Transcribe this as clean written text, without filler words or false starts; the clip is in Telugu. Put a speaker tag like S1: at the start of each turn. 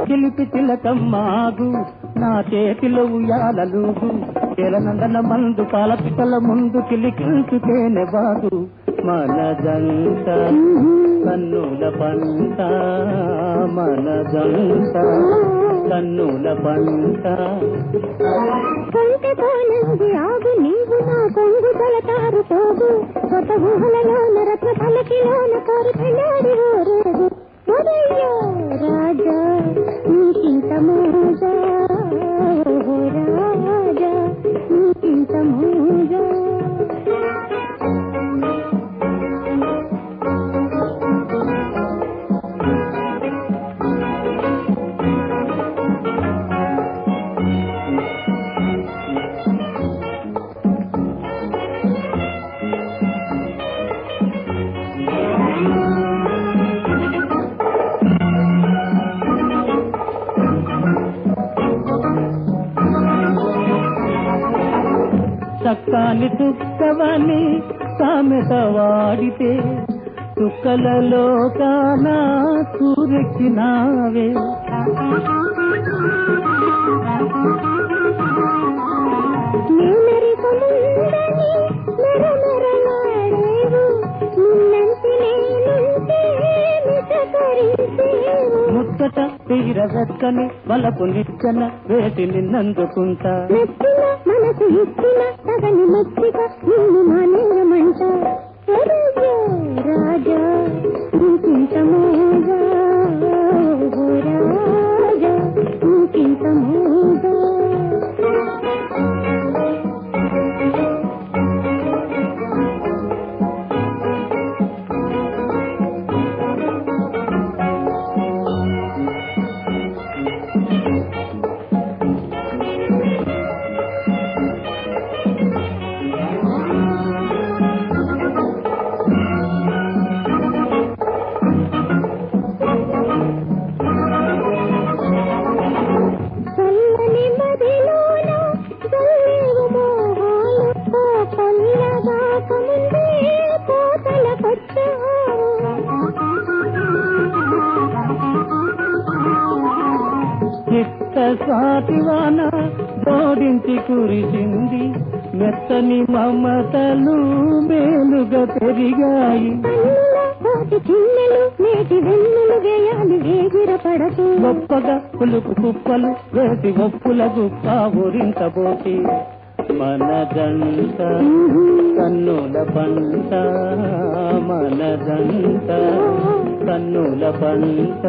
S1: చిలిపి చిలకమ్మాగు నా చేతిలో ఉయ్యాలలుగు ఎలనందన మందు పాలపిటల ముందు చిలికిల్చుతేనే బాగు మన జంట కన్నుల పంట మన జంట కన్నుల పంట
S2: కంటెతోనంది ఆగు నీవు నా కొంగు తలతారు పోగు కొత్త ఊహలలోన రత్న పలకిలోన కోరి పెళ్ళాడి ఊరేగు మొదయ్యో రాజా నీకింత మోజా రాజా నీకింత మోజా
S1: చక్కాని చుక్కవని సామెత వాడితే చుక్కలలో కానా సూరెక్కినావే ముచ్చట తీరవెక్కని వలపు నిచ్చన వేటి నిన్నందుకుంటా
S2: మనసు ఇచ్చిన తగని మచ్చిక నిన్ను మానేయమంట రాజా నీకింత మోజా రాజా నీకింత మోజా
S1: స్వాతివాన జోడించి కురిసింది మెత్తని మమతలు మేలుగా పెరిగాయి గొప్పగా పులుపు కుప్పలు వేసి ఒప్పుల గుప్ప ఊరించబోతి మన జంట కన్నుల పంట మన జంట కన్నుల పంట